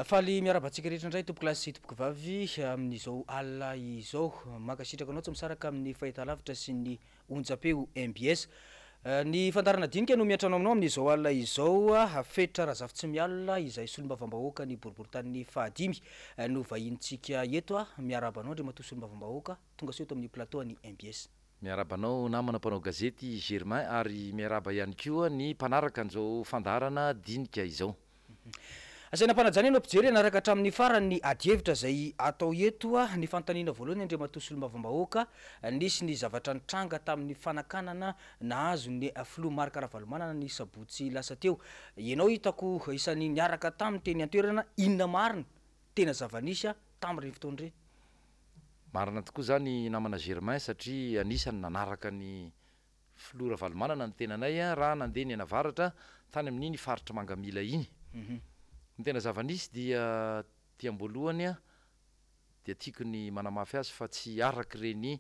Faly miarabantsika rehetra indray tompoko lasy tompoko vavy amin'izao alina izao makasitraka anao tsy misaraka amin'ny fahitalavitra sy ny onjapeo MBS. Ny fandarana dinika no miatrano aminao amin'izao alina izao hafetra razafy tsy mialina izay solombavambahoaka ny boriboritany fahadimy no vahintsika eto miarabanao ndre matoa solombavambahoaka tonga soeto amin'ny plateau ny MBS. Miarabanao namana mpanao gazety Germain ary miaraba ihany koa ny mpanaraka an'izao fandarana dinika izao. Asaina mpanajana eno ampijery anaraka hatramin'ny farany adievitra zay atao eto ny fanontaniana voalohany andre matoa solombavambahoaka nisy ny zavatra nitranga tamin'ny fanakanana nahazo ny filoha Marc Ravalomanana ny sabotsy lasa teo. Ianao hitako isan'ny niaraka tamin'ny teny antoerana inona marina tena zavanisy tamin'ireny fotoana ireny. Marina tokoa zany namana Germain satria anisany nanaraka ny filoha Ravalomanana ny tenanay raha nandeha ny anavaratra tany amin'iny faritra Mangamila iny. Ny tena zavanisy dia tiam-boalohany dia tiako ny manamafy azy fa tsy araka reny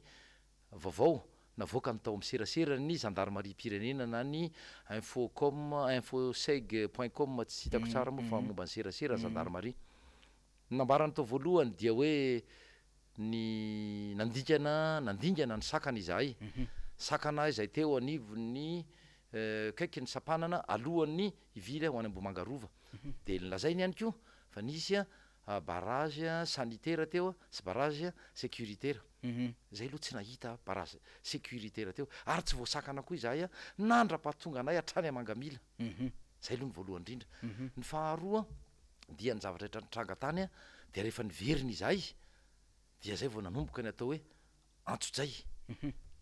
vaovao navoaka ny tao miserasera ny gendarmerie pirenena na ny infoseg.com tsy hitako tsara moa fa momba ny serasera gendarmerie. Nambarany tao voalohany dia hoe ny nandingana ny sakana izahay. Sakana izay teo anivon'ny kaiky ny sapanana alohan'ny ivily ho any Ambohimangarova. De nlazainy ihany koa fa nisy barrage sanitaire teo sy barrage sécuritaire. Zay aloha tsy nahita barrage sécuritaire teo ary tsy voasakana koa izahay nandra-pahatonga anay hatrany Mangamila. Zay aloha ny voalohany indrindra. Ny faharoa dia ny zavatra rehetra nitranga tany de rehefa niveriny izahay dia zay vao nanomboka ny atao hoe antso-jay.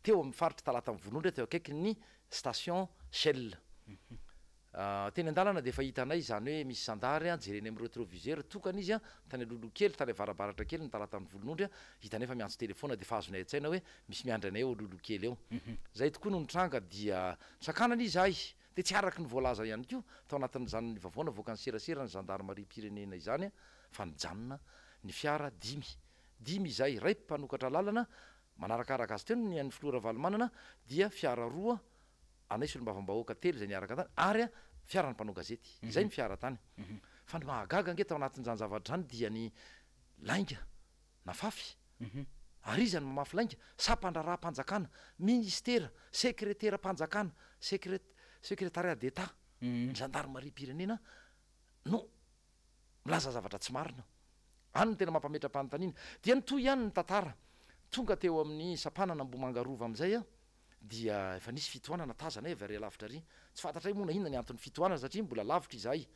Teo amin'ny faritra Talata amin'ny Volondra teo akaiky ny station Shell. Teny andalana de efa hitanay zany hoe misy sandary jereny amin'ny rétroviseur tokana izy tany alolo kely tany avarabaratra kely ny Talata amin'ny Volondra hitanay fa miantso telefaonina de fahazonay an-tsaina hoe misy miandry anay eo alolo kely eo. Zay tokoa no nitranga dia sakanana izahay de tsy araky ny voalaza ihany koa tao anatin'izany ny vavaona voaka ny serasera ny gendarmerie pirenena izany fa nijanona ny fiara dimy izay ray mpanokatra lalana manarakaraka azy teo ny an'ny filoha Ravalomanana dia fiara roa anay solombavambahoaka telo zay niaraka tany ary fiara ny mpanao gazety izay ny fiara tany. Fa ny mahagaga nge tao anatin'izany zavatra zany dia ny lainga nafafy ary izy ny mamafy lainga sampandraraha-mpanjakana ministera sekretera-mpanjakana secrétariat d'état ny gendarmerie pirenena no milaza zavatra tsy marina. Any ny tena mampametra-panontaniana dia nytoy ihany ny tantara tonga teo amin'ny sapanana Ambohimangarova am'izay dia efa nisy fitohanana tazana avy ary lavitra ary tsy fantatra moa na inona ny antony fitohanana satria mbola lavitra izahay.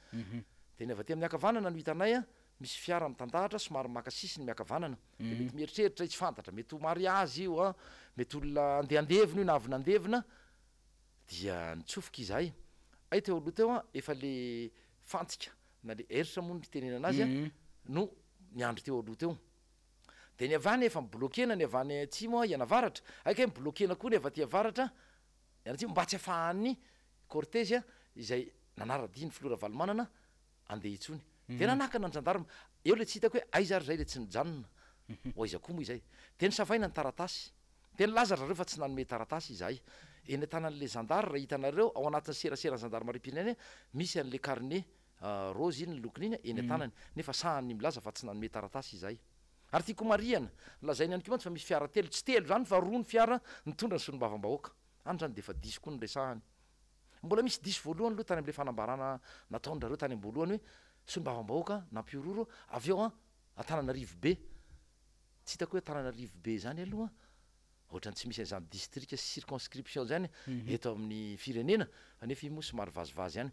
De ny avy aty amin'ny akavanana no hitanay misy fiara mitandahatra somary makasisy ny miakavanana de mety mieritreritra tsy fantatra mety ho mariazy io mety olona andehandevina io na avy nandevina dia nitsofoka izahay. Ay teo aloha teo efa le fantsika na le eritra moa ny fitenenana azy no niandry teo aloha teo. De ny avany efa miblokena ny avany atsimo ianavaratra aika miblokena koa ny avy aty avaratra ianatsimo mba tsy afahan'ny cortège izay nanara-diny filoha Ravalomanana andeha itsony. De nanakana ny gendarme eo le tsy hitako hoe aiza ary zay le tsy nijanona aiza koa moa izay de ny savaina ny taratasy de ny laza zareo fa tsy nanome taratasy izahay eny tanan'le gendarme raha hitanareo ao anatin'ny serasera gendarmerie pirenena misy an'le carnet rose iny ny lokony iny eny tanany nefa sahany milaza fa tsy nanome taratasy izahay. Ary tiako mariana lazainy ihany koa mantsy fa misy fiara telo tsy telo zany fa roa ny fiara nitondra ny solombavambahoaka any zany de efa diso koa ny resahany. Mbola misy diso voalohany aloha tany am'le fanambarana nataon'rareo tany am-boalohany hoe solombavambahoaka nampiororo avy eo Antananarivo be tsy hitako hoe Antananarivo be zany aloha ohatrany tsy misy an'izany district circonscription zany eto amin'ny firenena nefa io moa somary vazivazy ihany.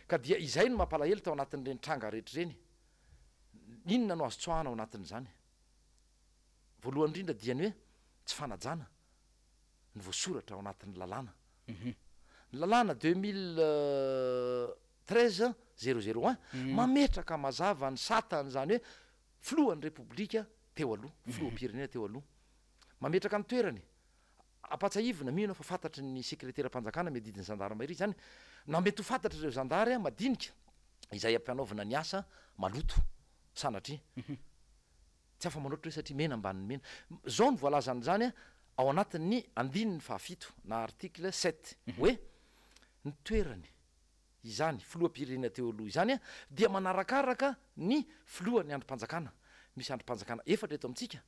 Ka dia izay no mampalahelo tao anatin'ireny tranga rehetra reny. Inona no azo tsoahana ao anatin'izany? Voalohany indrindra dia ny hoe tsy fanajana ny voasoratra ao anatin'ny lalàna. Ny lalàna 2013-001 mametraka mazava ny satany zany hoe filohan'ny repoblika teo aloha filoha pirenena teo aloha mametraka ny toerany ampatsahivina mino fa fantatry ny sekretera-mpanjakana miadidiny gendarmerie zany na mety ho fantatra ireo zandary madinika izay ampianaovana ny asa maloto sanatria tsy afa manoatra hoe satria mena ambany mena zao ny voalazan'zany ao anatin'ny andininy fahafito na article 7 hoe ny toerany izany filohampirenena teo aloha izany a dia manarakaraka ny filoha ny androm-panjakana misy androm-panjakana efatra eto amintsika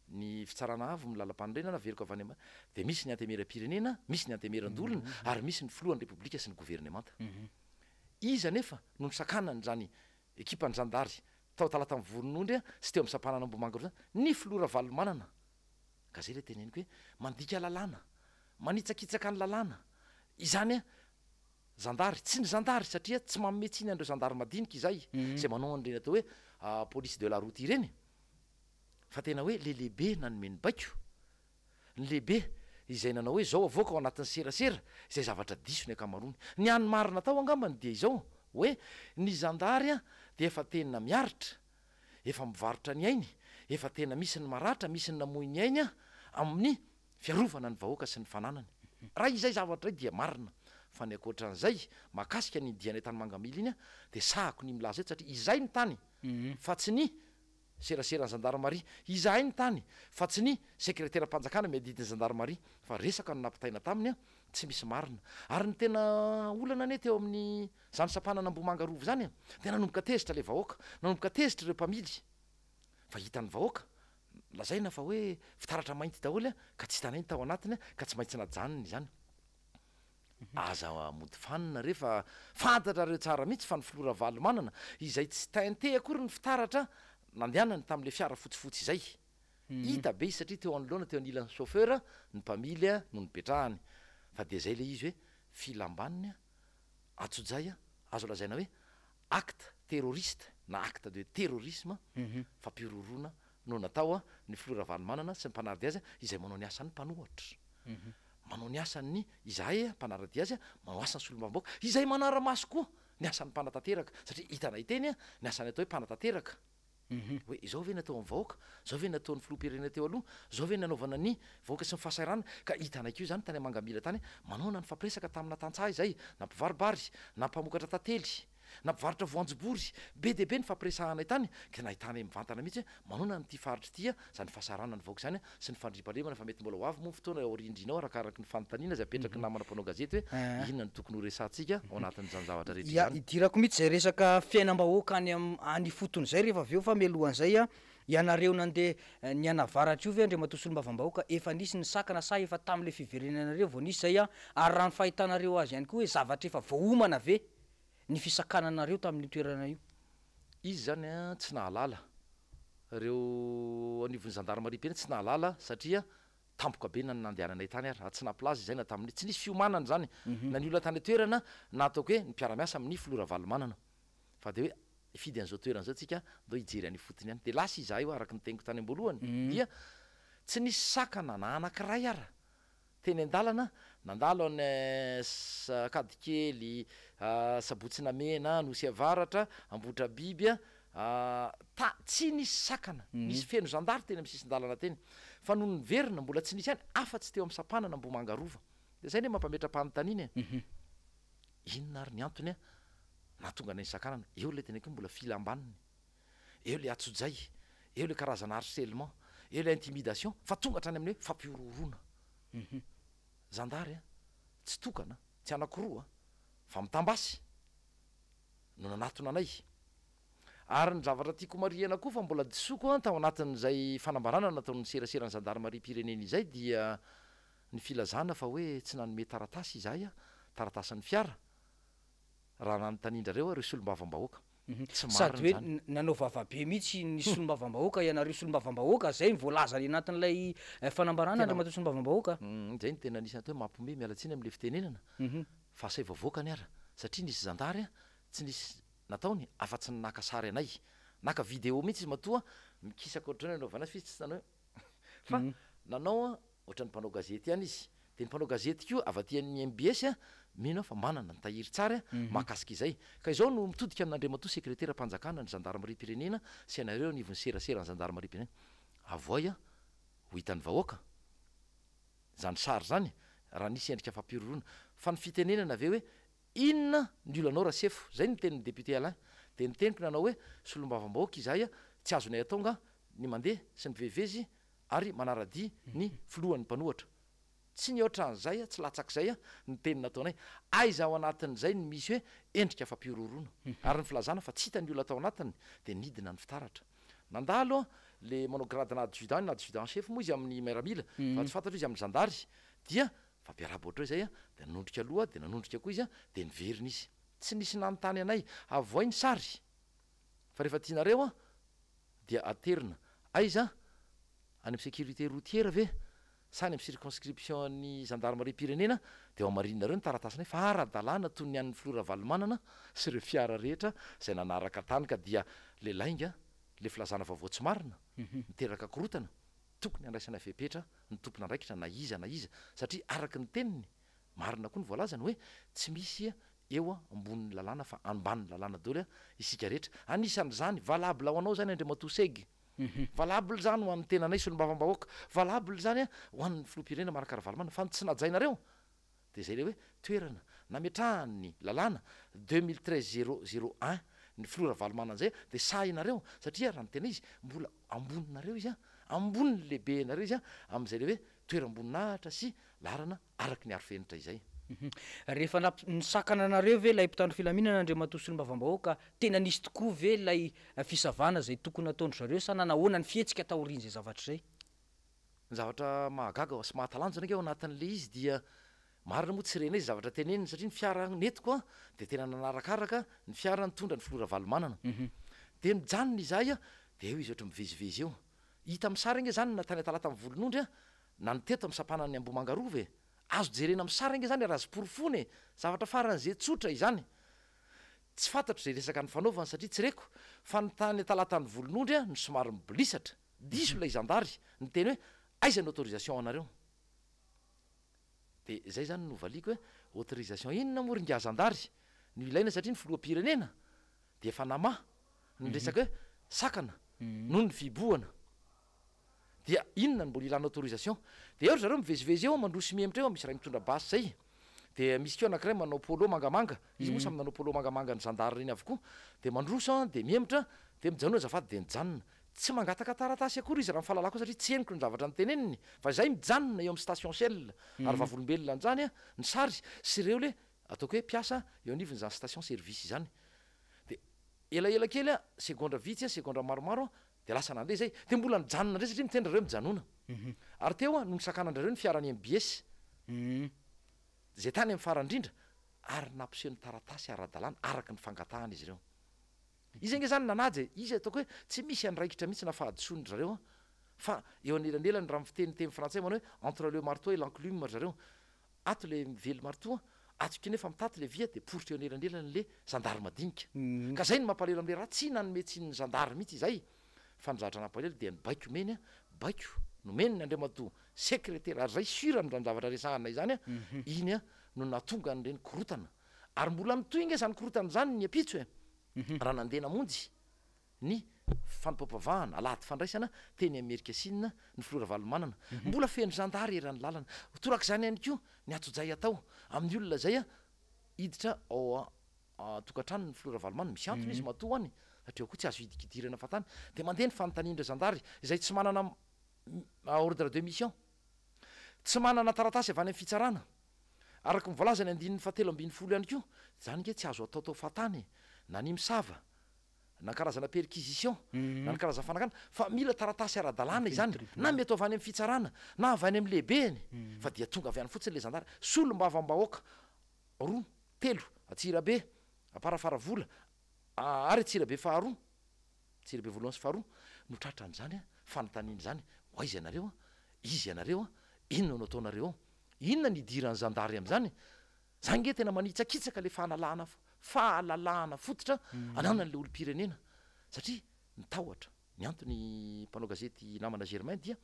ny fitsarana avo milalam-panorenana veriko avy any ambany de misy ny antemeram-pirenena misy ny antemeran-dolona ary misy ny filohan'ny repoblika sy ny gouvernemanta izy anefa no misakanany zany ekipa ny zandary tao talata amin'ny voronondry a sy teo amin'ny sampanana ambomanga zany ny filoha valomanana ka zay le teneniko hoe mandika lalàna manitsakitsaka ny lalàna izany a zandary tsy ny zandary satria tsy mametsiny andreo zandary madinika izay zay manao an'ireny atao hoe police de la route ireny fa tena hoe le lehibe nanomeny baiko ny lehibe izay nanao hoe zao avoaka ao anatin'ny serasera izay zavatra diso ny akamarony ny any marina tao angambany dia izao hoe ny zandary a de efa tena miaritra efa mivarotra ny ainy efa tena misy ny maratra misy ny namoy ny ainy a amin'ny fiarovana ny vahoaka sy ny fananany raha izay zavatra dia marina fa ny akoatran'izay mahakasika ny diany tany mangamily iny a de sahako ny milaza eto satria izay ny tany fa tsy ny seraserany zandarmarie izahay ny tany fa tsy ny sekretera-mpanjakana miadidiny zandarmarie fa resaka no nampitaina taminy a tsy misy marina ary ny tena olana ane teo amin'ny zany sampanana ambomanga rovo zany a de nanomboka tezitra le vahoaka nanomboka tezitra ireo mpamily fa hitany vahoaka lazaina fa hoe fitaratra mainty daholy a ka tsy hitana iny tao anatiny a ka tsy maintsy najanony zany aza mody fanina rehefa fantatra reo tsara mihitsy fa ny filora valo manana izay tsy tainte akory ny fitaratra nandehanany tam'le fiara fotsifotsy izay hita be izy satria teo anoloana teo anilan'ny chauffeur ny mpamily a no nipetrahany fa de zay le izy hoe filambaniny a atsojay a azo lazaina hoe acte terroriste na acte de terrorisme fampirorona no natao a ny filora valomanana sy ny mpanardy azy a izay manao ny asan'ny mpanohatra manao ny asan'ny izahay a mpanarady azy a manao asan'ny solombavam-baoaka izay manara-maso koa ny asan'ny mpanatanteraka satria hitana iteny a ny asany atao hoe mpanatanteraka hoe izao ve natao amin'ny vahoaka zao ve nataon'ny filohampirenena teo aloha zao ve nanaovana ny vahoaka sy ny fahasairana ka hitanakio zany tany mangamila tany manao na ny fampiresaka tamina tantsaha izay na mpivaribary na mpamokatra tantely na mpivarotra voanjobory be de be ny fampiresahanay tany ka nahitana mivantana mihitsy hoe manao na nyty faritry tia zany fahasarana ny vahoaka zany sy ny fandripalemana fa mety mbola ho avy moa fotoana ao rindrinao arakaraky ny fanontaniana zay apetraky namana mpanao gazety hoe inona ny tokony ho resantsika ao anatin'zany zavatra rehetra zany idirako mihitsy zay resaka fiainam-bahoaka any fotony zay rehefa aveo fa melohan'zay a ianareo nandeha ny anavaratra io ve andre matosolombavambahoaka efa nisy ny sakana sa efa tam'le fiverenanareo vao nisy zay a ary raha ny fahitanareo azy ihany koa hoe zavatra efa voaomana ve ny fisakananareo tamin'ny toerana io izy zany a tsy nahalala reo anivon'ny zandarmarie peny tsy nahalala satria tampoka be nandehananay tany ary tsy naplazy zay na tamin'ny tsy nisy fiomanana zany na ny olona tany toerana na ataoko hoe ny mpiara-miasa amin'ny filora valomanana fa de hoe ifidy an'izao toerana zao tsika ndo hijery any fotony any de lasa izahay io araky ny teniko tany am-boalohany dia tsy nisy sakana na anankiray ara teny an-dalana nandalo any kadikely sabotsinamena nosy avaratra ambotra biby a tsy nisy sakana nisy feno zandary teny amy sisin-dalana teny fa noho ny verina mbola tsy nisy any afa-tsy teo amin'ny sampanana ambomanga rova de zay ne mampametra-panontaniana inona ary ny antony a na tonga nany sakanana eo le tena ko mbola filambaniny eo le atsojay eo le karazana harcèlement eo le intimidation fa tonga hatrany amin'ny hoe fampiororona zandary a tsy tokana tsy anakiroa fa mitambasy no nanatona anay ary ny zavatra tiako mariana koa fa mbola disoko a tao anatin'zay fanambarana nataon'ny seraserany zandarmarie pirenena izay dia ny filazana fa hoe tsy nanome taratasy izahay a taratasin'ny fiara raha nanotanindrareo reo solombavam-bahoaka sady hoe nanao vavabe mihitsy ny solombavambahoaka ianareo solombavambahoaka zay ny voalaza ny anatin'ilay fanambarana andre mato solombavambahoaka zay ny tena anisany atao hoe mampome mialatsiny am'le fitenenana fa say vavoaka ny ara satria nisy zandary a tsy nisy nataony afa-tsy ny naka sary anay naka video mihitsy izy matoa mikisaka ohatrany anaovana azy fisy tsy nanao fa nanao a ohatrany mpanao gazety ihany izy de ny mpanao gazety kio avaty-an'ny mbs a mino fa manana ny tahiry tsara mahakasika izay ka izao no mitodika amin'andriamatoa sekretera-mpanjakana ny zandarmarie pirenena sy anareo nivony serasera ny zandarmarie pirenena avoay a ho hitan'ny vahoaka zany sary zany raha nisy endrika fampirorona fa ny fitenenana aveo hoe inona ny olanao raha sefo zay ny tenin'ny député alain de ny teniko nanao hoe solombavambahoaka izahay a tsy azonay atonga ny mandeha sy ny vevezy ary manarady ny filohan'ny mpanohatra tsy ny ohatran'zay a tsy latsak'zay a ny tenina ataonay aizaho anatin'zay ny misy hoe endrika fampirorona ary ny filazana fa tsy hitany olona atao anatiny de nidina ny fitaratra nandalo a le manao grade na adjudant na adjudant chef moa izy amin'ny miaramila fa tsy fantatra izy amin'ny zandary dia fampiaraba oatra hoe zay a de nanondrika aloha de nanondrika koa izy a de niverina izy tsy nisy nanontany anay avoay ny sary fa rehefa tianareo a dia aterina aiza any amy sécurité routière ve sany amy circonscription ny gendarmerie pirenena de ao amarinareo ny taratasinay fa ara-dalàna toy ny an'ny filora valomanana sy reo fiara rehetra zay nanaraka tany ka dia le lainga le filazana vaovao tsy marina miteraka korotana tokony andraisana fepetra ny tompona andraikitra na iza satria araky ny teniny marina koa ny voalazany hoe tsy misy eo a ambon'ny lalàna fa amban'ny lalàna daoly a isika rehetra anisan'zany valable ho anao zany andriamatosegy valable zany ho an'ny tenanay solombavam-bahoaka valable zany a ho an'ny filoam-pirenena marakara valimana fa tsy najainareo de zay le hoe toerana nametrahany lalàna 2013 ny filora valomanan'zay de sahinareo satria raha ny tena izy mbola amboninareo izy a ambony lehibe nareo izy a am'izay le hoe toeram-boninahitra sy larana araky ny arofenitra izay rehefa nisakana anareo ve lay mpitandro filaminana andriamatoa solombavam-bahoaka tena nisy tokoa ve lay fisavana zay tokony ataondro zareo sa nanahoana ny fihetsika taoriny zay zavatra zay ny zavatra mahagaga sy mahatalanjona ake ao anatin'le izy dia marina moa tsy rena izy zavatra teneniny satria ny fiara netiko a de tena nanarakaraka ny fiara nytondra ny filora valomanana de mijanona izahay a de eo izy ohatra mivezivezy eo hita amy sary nge zany natany atalata amy volon'ondry a na niteto amy sampanany ambomangarova e azo jerena amy sary nge zany raha zyporofony e zavatra faran'zay tsotra izany tsy fantatro zay resaka ny fanaovany satria tsy reko fa nytany atalatany volon'ondry a ny somary mibilisatra diso lay zandary ny teny hoe aiza ny autorisation anareo de zay zany novaliko hoe autorisation inona moringa zandary ny ilaina satria ny filoam-pirenena de efa nama ny resaka hoe sakana noho ny fiboana dia inona ny mbola ilana autorisation de eo ry zareo mivezivezy eo mandrosy mihemitra eo misy ray mitondra basy zay de misy keo anakiray manao polo mangamanga izy moa samy manao polo mangamanga ny zandary reny avokoa de mandroso de mihemitra de mijanona zafady de mijanona tsy mangataka taratasy akory izy raha mifahalalako satria tsy heniko ny zavatra ny teneniny fa zay mijanona eo amy station shell ary vavolombelona an'zany a ny sary sy reo le ataoko hoe piasa eo anivony zany station service zany de elaela kely a segondra vitsy a segondra maromaro de lasa nandeha zay de mbola nijanona ndray satria mitendra reo mijanona ary teo a no nisakanandrareo ny fiarany mbs zay tany amy farandrindra ary nampiseho ny taratasy ara-dalàna araky ny fangatahana izy ireo izy nge zany nanajy izy ataoko hoe tsy misy andraikitra mihitsy nafahadisony zareo a fa eo anelanelany raha mifiteniteny frantsay manao hoe entre le marteau et l'enclume zareo ato le mively marteau atoko nefa mitaty le via de poritra eo anelanelany le zandary madinika ka zay ny mampalelo amle raha tsy nanometsiny zandary mihitsy izay fa nizatra nampalelo de ny baiko meny a baiko nomeny ny andriamatoa secrétaire ary zay surany zany zavatra resahanay zany a iny a no natonga an'reny korotana ary mbola mitoy nge zany korotana zany ny apitso e raha nandena monjy ny fanompapavahana alady fandraisana teny amerika sinina ny filora valomanana mbola feno zandary erany lalana torak' zany ihany ko ny atojay atao amin'ny olona zay a iditra ao tokantrano ny filora valomanana misy antony izy matoa any satria koa tsy azo hidikidirana fatany de mandeha ny fanontanindra zandary izay tsy manana ordre de mission tsy manana taratasy avy any amy fitsarana araky mivolazany andininy fatelo ambiny folo ihany ko zany nge tsy azo ataotao fatany na ny misava na karazana perquisition na ny karazana fanakana fa mila taratasy ara-dalàna izany na mety avy any amy fitsarana na avy any amy lehibeany fa dia tonga avy any fotsiny le zandary solombavam-bahoaka roa telo atsirabe aparafaravola ary atsirabe faharoa tsirabe voalohany sy faharoa no tratra an'zany a fanontaniany zany ho aizy ianareo a izy ianareo a inona no ataonareo ao inona ny idirany zandary am'zany zany nge tena manitsakitsaka le fahalalahana fototra ananany le olo-pirenena satria nitahotra ny antony mpanao gazety namana germain dia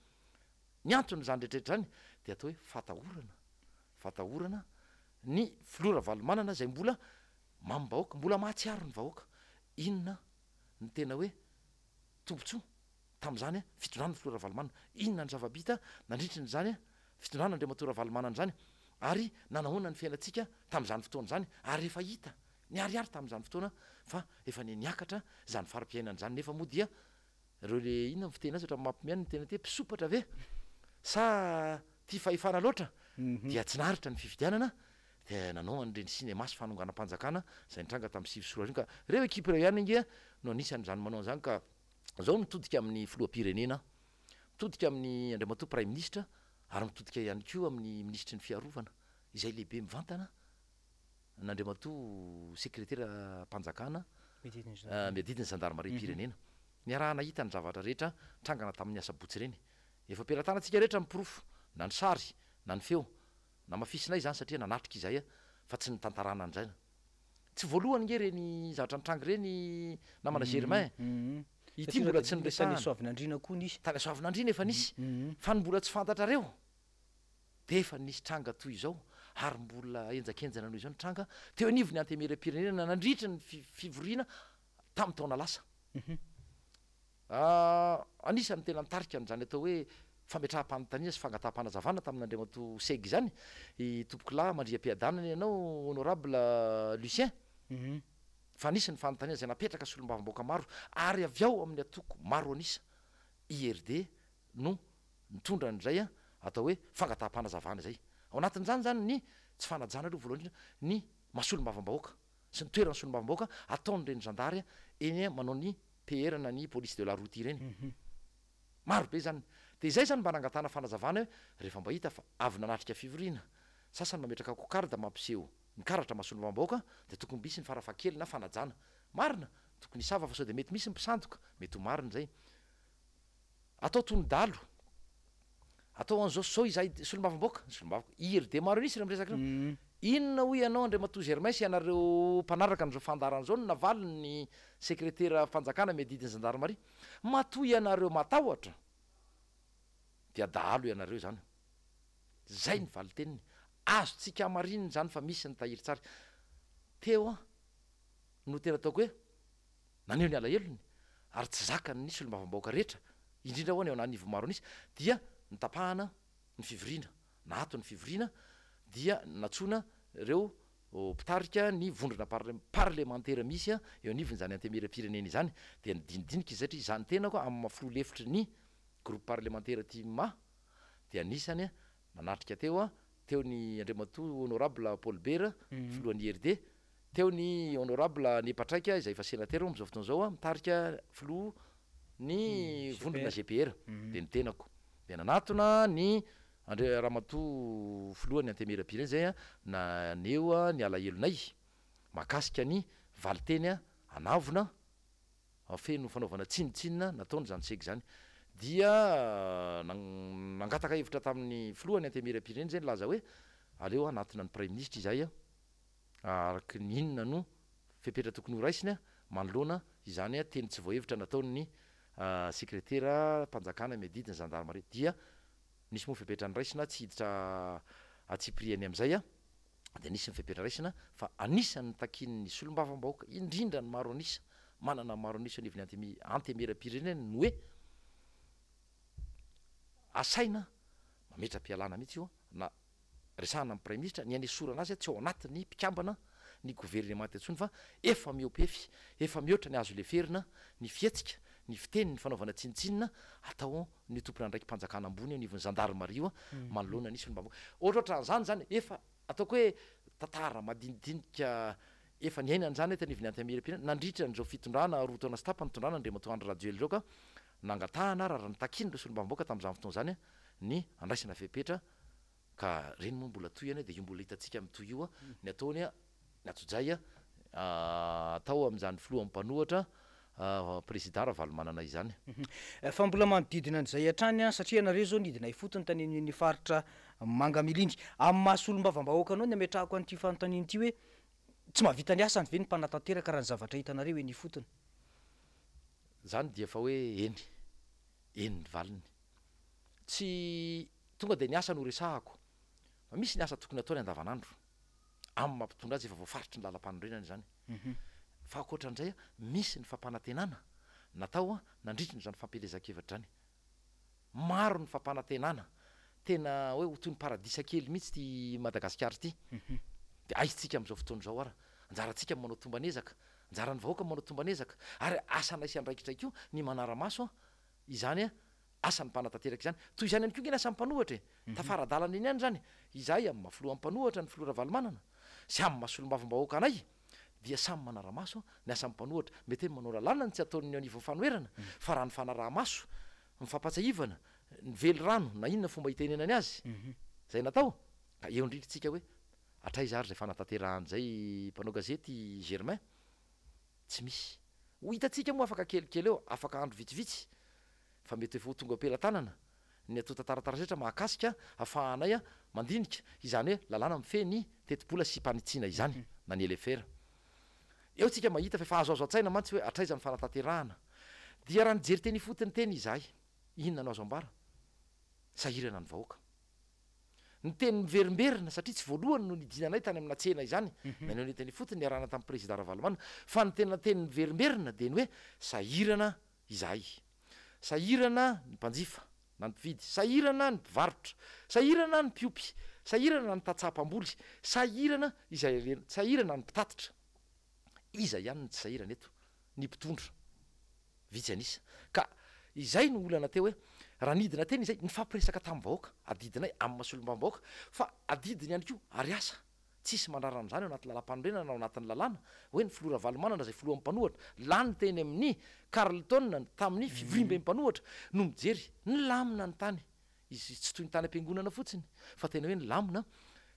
ny antony zany rehetrarehetra zany de atao hoe fatahorana ny filora valomanana zay mbola mamim-bahoaka mbola mahatsiaro ny vahoaka inona ny tena hoe tombotsoa tam'zany a fitondrana ny filora valomanana inona ny zavabita nandritriny zany a fitondrana andriamatora valomanana zany ary nanahoana ny fiainatsika tam'zany fotoana zany ary efa hita ny ariary tam'zany fotoana fa efa niakatra zany fari-piainany zany nefa moa dia reo le inona ny fitena azy oatra mampimiany ny tena te mpisopatra ve sa tia fahefana loatra dia tsy naharitra ny fividianana de nanao an'ireny cinémas fanonganam-panjakana zay nitranga tamin'ny sivy ka reo ekipe reo ihany inge no anisan'zany manao an'zany ka zao mitodika amin'ny filoam-pirenena mitodika amin'ny andriamatoa prime ministre ary mitodika ihany ko amin'ny ministry ny fiarovana izay lehibe mivantana n'andriamatoa sekretera mpanjakana miadidiny gendarmerie pirenena niarahana hita ny zavatra rehetra trangana tamin'ny asabotsy reny efa pelatanatsika rehetra miprofo na ny sary na ny feo na mafisinay zany satria nanatrika izay fa tsy nitantarana an'zay tsy voalohany nge reny zavatra nitrangy reny namana germain ity mbola tsy niresahana soavinandrina koa nisy tany soavinandrina efa nisy fa ny mbola tsy fantatrareo de efa nisy tranga toy izao ary mbola enjakenjana noho izao nitranga teo anivony antemeram-pirenena nandritra ny fivoriana tamin'ny taona lasa anisan'ny tena nitarika n'zany atao hoe fametraha-panontaniana sy fangataham-panazavana tamin'andriamatoa seg zany i tompokolahy mandria-piadanana ianao honorable lucien fa anisy ny fanontaniana zay napetraka solom-bavamboaka maro ary avy ao amin'ny atoko maro anisa IRD no mitondra n'zay atao hoe fangataham-panazavana zay ao anatin'zany zany ny tsy fanajana aloha voalohany ny masolom-bavambahoaka sy ny toerany solom-bavambahoaka ataon'ireny zandary eny manao ny PR na ny police de la route ireny maro be zany de izay zany mba nangatana fanazavana hoe rehefa mba hita fa avy nanatrika fivoriana sasany mametraka kokary da mampiseho nikaratra masolom-bavambahoaka de tokony misy ny farafakely na fanajana marina tokony isava fa sao de mety misy ny mpisandoka mety ho marina zay atao tony-dalo atao an'zao sao izay solom-bavambahoaka solom-bavamboaka IRD maro anisy miresaka inona ho ianao andriamatoa germain sy ianareo mpanaraka n'zao fandaran'zao no navaly ny sekretera fanjakana miadidiny gendarmerie matoa ianareo matahotra de adalo ianareo zany zay ny valy teniny azotsika amarininy zany fa misy ny tahiry tsary teo no tena ataoko hoe naneo ny alahelony ary tsy zakany nisy solom-bavambahoaka rehetra indrindra ho any eo ananivo maro anisy dia nitapahana ny fivoriana na ato ny fivoriana dia natsona reo mpitarika ny vondrona parlementaire misy eo anivony zany antemeram-pirenena izany de nidinidinika izy satria zany tena koa amin'ny mafolo-lefitry ny groupe parlementaire tima de anisany nanatrika teo ny andriamatoa honorable Paul Bera filohan'ny IRD teo ny honorable Nepatraika izay efa sénateur am'zao fotoana zao mitarika filo ny vondrona GPR de ny tenako de nanatona ny ramatoa filohany antemeram-pirenena zay na neo ny alahelonay makasika ny valiteny anavona feno fanaovana tsinitsinina nataony zany seky zany dia nangataka hevitra tamin'ny filohany antemeram-pirenena zay laza hoe aleo anatina ny prime ministre izay araky ny inona no fepetra tokony ho raisiny manoloana izany teny tsy voahevitra nataony sekretera mpanjakana miadidiny gendarmerie dia nisy moa fepetra ny raisina tsy hiditra atsipriany am'zay de nisy ny fepetra raisina fa anisan'ny takin'ny solom-bavambahoaka indrindra ny maro anisa manana maro anisa anivony antemeram-pirenena ny hoe asaina mametra-pialana mihitsy io na resahana amin'ny prime ministre ny anesorana azy tsy ao anatin'ny mpikambana ny gouvernement antsony fa efa miopefy efa mihoatra ny azo leferina ny fietsika ny fiteny ny fanaovana tsinitsinina atao ny tompona ndraiky mpanjakana ambony anivony gendarmerie manoloana nisy solom-bavambahoaka ohatraohatran'zany zany efa ataoko hoe tantara madinidinika efa niainany zany tanivony antemeram-pirenena nandritra n'zao fitondrana roa taona sy tapa nitondrana andriamatoa Andry Rajoely zao ka nangatahana raha nitakiny le solom-bavambahoaka tam'zany fotoana zany ny andraisana fepetra ka reny moa mbola toy de io mbola hitatsika mitoy io ny ataony ny atsojay atao am'zany filoha mpanohatra président raha valo manana izany fa mbola manodidina an'izay hatrany satria nareo zao nidina ifotony tany ny faritra manga milindry amin'ny mahasolom-bavambahoaka anao ny ametrahako an'ity fanontaniana ity hoe tsy mahavita ny asany ve ny mpanatanteraka raha ny zavatra hitanareo eny ifotony zany dia fa hoe eny ny valiny tsy tonga de ny asa no resahako fa misy ny asa tokony ataony andavanandro amin'ny mampitondra azy efa voafaritry ny lalam-panorenany zany fa akoatran'izay misy ny fampanantenana natao nandritry ny zany fampelezan-kevatra zany maro ny fampanantenana tena hoe ho toy ny paradisa kely mihitsy ty Madagasikara ty de aizitsika am'zao fotoana zao ara anjaratsika manao tombanezaka anjara ny vahoaka manao tombanezaka ary asa naisy andraikitraiky io ny manara-maso izany asan'ny mpanatanteraka izany toy izany ihany ko ngena asan'ny mpanohatra tafaradalana iny ihany zany izahay amin'ny mahafilo am'mpanohatra ny filora valimanana sy amin'ny mahasolom-bavim-bahoaka anay dia samy manara-maso ny asan'ny mpanohatra mety hoe manao lalàna ny tsy ataon'ny anivon'ny fanoerana fa raha ny fanaraha-maso mifampatsahivana ny vely rano na inona fomba hitenenany azy zay natao ka eo indrindritsika hoe atraiza ary zay fanatanterahany zay mpanao gazety Germain tsy misy ho hitatsika moa afaka kelikely eo afaka andro vitsivitsy fa mety hoe tonga am-pelantanana ny atota taratarasetra mahakasika afahanay a mandinika izany hoe lalàna mifeny tetibola sy mpanitsina izany na ny elefera eo tsika mahita fa efa azoazo an-tsaina mantsy hoe atraiza ny fanatanterahana dia raha nijery teny fotiny teny izahay inona no azo ambara sahirana ny vahoaka ny teny miverimberina satria tsy voalohany no nidinanay tany amina tsena izany maneo ny teny fotiny niarana tamin'ny président Ravalomana fa ny tena teny miverimberina de ny hoe sahirana izahay sahirana ny mpanjifa na ny mpividy sahirana ny mpivarotra sahirana ny mpiopy sahirana ny tatsapam-boly sahirana izay rena sahirana ny mpitatitra iza ihany ny tsy sahirana eto ny mpitondra vitsy anisa ka izay no olana teo hoe raha nidina teny izay nifampiresaka tamin'ny vahoaka adidinay amin'ny masolom-bam-bahoaka fa adidiny ihany ko ary asa tsisy mandraran'izany ao anaty lalam-panorenana na ao anatin'ny lalàna hoe ny filora valimanana zay filohan'ny mpanohatra lany teny amin'ny Carleton tamin'ny fivoriam-be mpanohatra no mijery ny lamina ny tany izy tsy toy ny tany am-piangonana fotsiny fa tena hoe ny lamina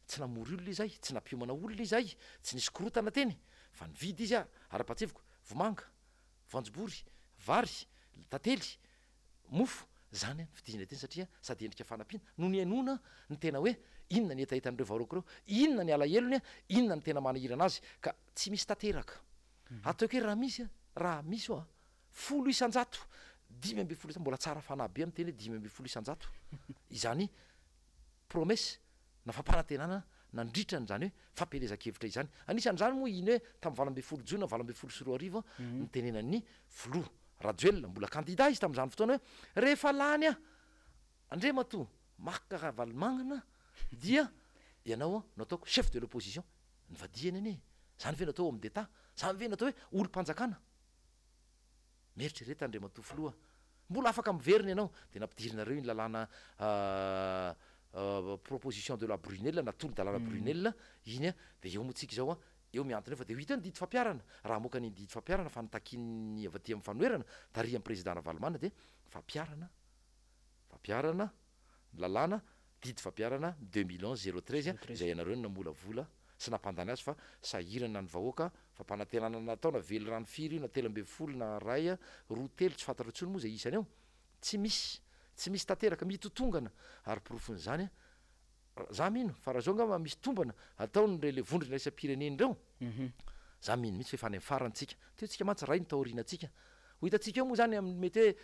tsy namory olona izay tsy nampiomana olona izay tsy nisy korotana teny fa nividy izy ara-patsivoko vomanga voanjobory vary tantely mofo zany fidina teny satria sady endrika fanampiana no ny anona ny tena hoe inona ny etahitan'ireo vahoaka ireo inona ny alahelony inona ny tena manahirana azy ka tsy misy tanteraka ataoko hoe raha misy o 10 isan-jato 5 mbola tsara fanahy be amin'ny teny hoe 5 isan-jato izany promesse na fampanantenana nandritrany zany hoe fampelezan-kevitra izany anisan'izany moa iny hoe tamin'ny 20 jona 20 ny tenenan'ny filoha rajoelona mbola kandida izy tamin'izany fotoana hoe rehefa lany andre mato maka valimangana dia ianao no ataoko chef de l'opposition ny vadiany ane zany ve natao homme d'état zany ve natao hoe olo-mpanjakana mieritreretra andre mato filoha mbola afaka miverina ianao de nampidirinareo iny lalàna proposition de la Brunel na tolo-dalàna Brunel iny de eo motsika zao eo miantona fa de hita ny didy fampiarana raha moka ny didy fampiarana fa nitakiny avy aty amin'ny fanoerana tarihan'ny président Ravalomana de fampiarana lalàna didy fampiarana 2011 013 izay ianareo namola vola sy nampandany azy fa sahirana ny vahoaka fampanantenana nataona vely rano firy io na 13 na ray roa telo tsy fantatra intsony moa zay isany eo tsy misy tanteraka mitotongana ary profon'izany za mino fa raha zao ngamba misy tombana ataony re le vondrona isam-pireneny reo za mino mihitsy fa efa any amin'ny farantsika teo tsika mantsy ray ny taorinatsika ho hitantsika eo moa zany amin'ny mety hoe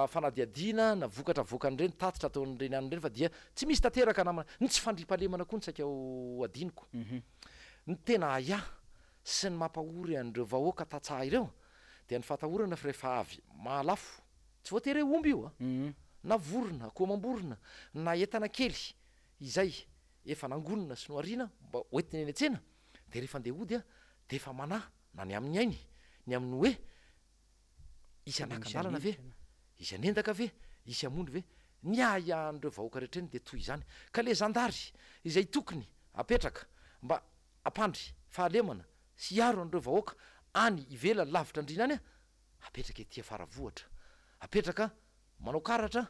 fanadiadiana na vokatra voakan'ireny tatitra ataon'ireny an'ireny fa dia tsy misy tanteraka namana ny tsy fandrimpalemana koa ny saika ho adiniko ny tena aya sy ny mampahory an'ireo vahoaka tatsaha ireo dia ny fatahorana fa rehefa avy mahalafo tsy voatery omby io na vorona akoamam-borona na entana kely izay efa nangonona sy noariana mba hoentiny eny an-tsena de rehefa andeha hody de efa manahy na ny amin'ny ainy ny amin'ny hoe isy anakan-dalana ve isy anendaka ve isy amondry ve ny ayan'ireo vahoaka rehetreny de toy izany ka le zandary izay tokony apetraka mba ampandry fahalemana sy iaro an'ireo vahoaka any ivela lavitra andrina any apetraka ety afaravohatra apetraka manao karatra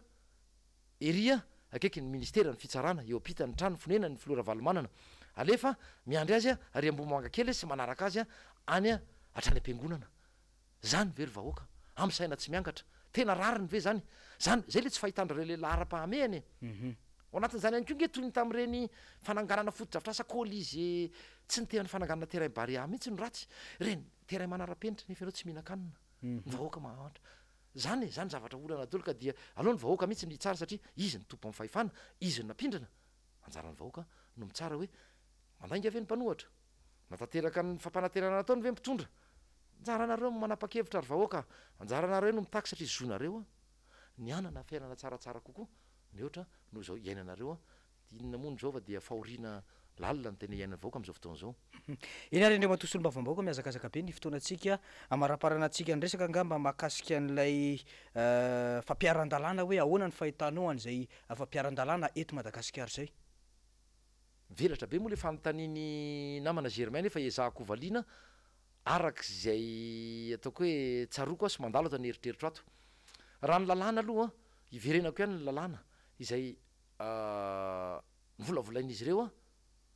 eria akaiky ny ministera ny fitsarana eo ampita ny trano fonena ny filora valimanana alefa miandry azy ary ambomanga kely sy manaraka azy any atrany am-piangonana zany very vahoaka amin'ny saina tsy miangatra tena rariny ve zany zay le tsy fahitandra re lehilahy ara-pahamehany ao anatin'izany ihany ko nge toy ny tamin'ireny fananganana fotodrafitra sakoly izy tsy nitehany fananganana terrain barea mihitsy no ratsy reny terrain manara-penitra nefa ianao tsy mihinan-kanina ny vahoaka mahantra zany zavatra olana dolo ka dia aloha ny vahoaka mihitsy ny tsara satria izy ny tompo amin'ny fahefana izy ny napindrana anjarany vahoaka no mitsara hoe mandainga ve ny mpanohatra natanteraka ny fampanantenana nataony ve mpitondra anjaranareo manapa-kevitra ary vahoaka anjaranareo no mitaky satria zonareo ny anana fiainana tsaratsara kokoa ny ohatra no zao iainanareo inona moa ny zao fa dia fahoriana lalina ny tena iainany vahoaka am'izao fotoana zao. eny ary ndre matosolo mbavambaoka miazakazaka be ny fotoanatsika amaraparana atsika ny resaka ngamba mahakasika an'ilay fampiaran-dalàna hoe ahoana ny fahitanao an'izay fampiaran-dalàna eto Madagasikara zay. Velatra be moa le fanontaniany namana Germain nefa ezahako valiana arak'izay ataoko hoe tsaroko sy mandalo ato ny eritreritro ato. Raha ny lalàna aloha iverenako ihany ny lalàna izay nyvolavolain'izy ireo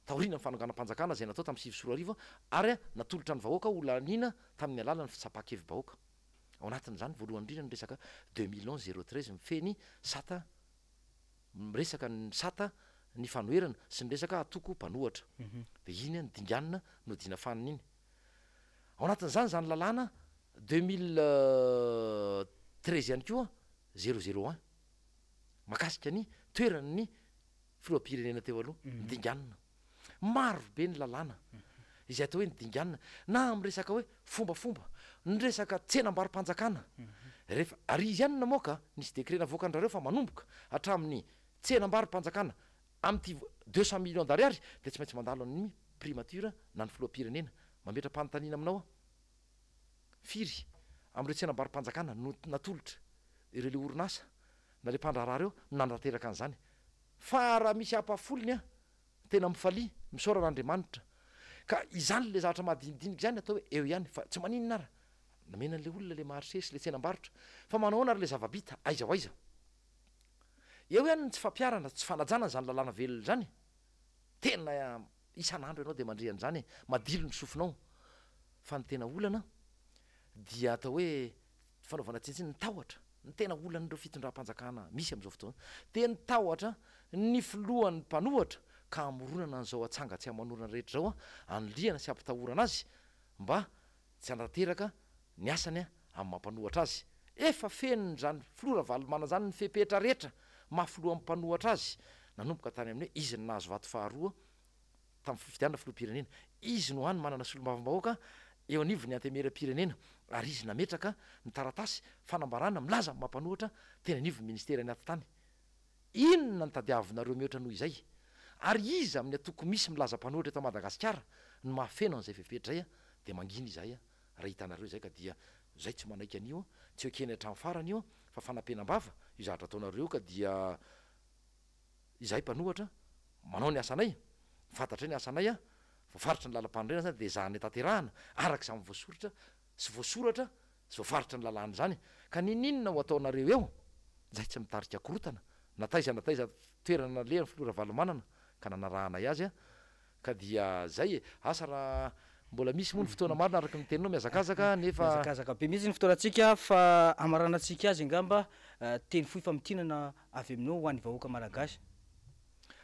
taorina ny fananganam-panjakana zay natao tamin'ny 2024 ary natolotra ny vahoaka olanina tamin'ny alalany fitsapakevy-bahoaka. Ao anatin'izany voalohany indrindra ny resaka 2011-013 mifeny sata miresaka ny sata ny fanoherana sy ny resaka atoko mpanohatra. De iny ny dinganina no dina faniny iny. Ao anatin'izany zany lalàna 2013 ihany koa 001 makasika ny toerany filoham-pirenena teo aloha dinganina. Maro be ny lalàna izay atao hoe ny dinganina na am'resaka hoe fombafomba ny resaka tsenam-barim-panjakana rehefa ary izy ihany namoaka nisy décret navoaka andrareo fa manomboka hatramin'ny tsenam-barim-panjakana am'ty 200 millions d'ariary de tsy maintsy mandalo amin'ny primature na ny filoham-pirenena mametra-panontaniana aminao firy am'ireo tsenam-barim-panjakana no natolotra ireo le orinasa na le mpandraraha reo nandateraka an'izany fa raha misy ampafolony tena mifalia misoran'Andriamanitra ka izany le zavatra mahadinidinika zany atao hoe eo ihany fa tsy maninona ara namenan'le olona le marché sy le tsenam-barotra fa manao ana ary le zavabita aiza ho aiza eo ihany tsy fampiarana tsy fanajana zany lalàna velona zany tena isan'andro ianao de mandrian'zany madilo ny sofinao fa ny tena olana dia atao hoe fanaovana tsintsiny ny tahotra ny tena olan'ireo fitondram-panjakana misy am'izao fotoana de ny tahotra ny filohan'ny mpanohatra ka amoronana an'izao atsanga tsy amanorana rehetra zao anliana sy ampitahorana azy mba tsy anateraka ny asany amin'ny mampanohatra azy efa fenony zany filora valomana zany ny fepetra rehetra mahafilohan'ny mpanohatra azy nanomboka tany amin'ny hoe izy ny nahazo vato faharoa tamin'ny fifidianana filoham-pirenena izy no hany manana solom-bavambahoaka eo anivony antemeram-pirenena ary izy nametraka ny taratasy fanambarana milaza mampanohatra tena anivony ministera ny aty tany inona ny tadiavinareo mihoatra noho izay ary izy amin'ny atoko misy milaza mpanohatra eto Madagasikara ny mahafeno an'izay fepetra zay de mangina izay raha hitanareo zay ka dia zay tsy manaiky an'io tsy ekeny hatramin'ny farany io fa fanampenam-bava io zavatra ataonareo ka dia izahay mpanohatra manao ny asanay fantatra ny asanay voafaritra ny lalam-panorena zany de zahany tanterahana arak'izany voasoratra sy voasoratra sy voafaritra ny lalàna zany ka nininona ho ataonareo eo zay tsy mitarika korotana nataiza toerana lehany filora valomanana ka nanarahanay azy ka dia zay asa raha mbola misy moa ny fotoana marina araky ny teninao miazakazaka nefa miazakazaka be mihitsy ny fotoanatsika fa amaranatsika azy ngamba teny fohy famitinana avy aminao ho an'ny vahoaka malagasy.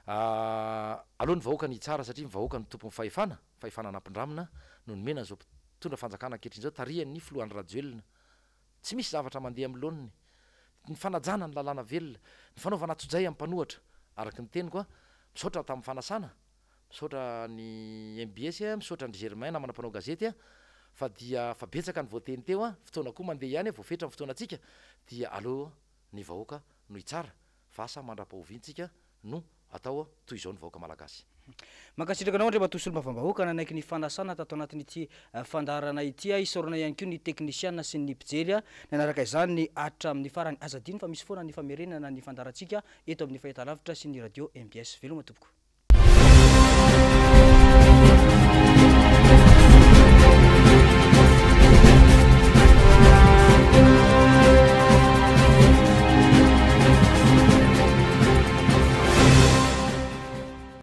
Aloha ny vahoaka ny tsara satria ny vahoaka ny tompony fahefana anampindramina no nomena zao mpitondra fanjakana ankehitriny zao tarihan'ny filohan'ny rajoelona tsy misy zavatra mandeha amin'ny laoniny ny fanajana ny lalàna velona ny fanaovana atsojay amin'ny mpanohatra araky ny teny koa misaotra tamin'ny fanasana misaotra ny MBS misaotra ny Germain namana mpanao gazety fa dia fa betsaka ny voateny teo fotoana koa mandeha ihany voafetra ny fotoanatsika dia aloha ny vahoaka no itsara vasa mandra-pahoviantsika no atao toy izao ny vahoaka malagasy. Mankasitraka anao andre matosolo mavambahoaka nanaiky ny fanasana tato anatin'ity fandarana ity isorana ihany koa ny teknisiana sy ny mpijery nanaraka izany ny atra amin'ny farany azadiny fa misy foana ny famerenana ny fandarantsika eto amin'ny fahitalavitra sy ny radio MBS veloma tompoko.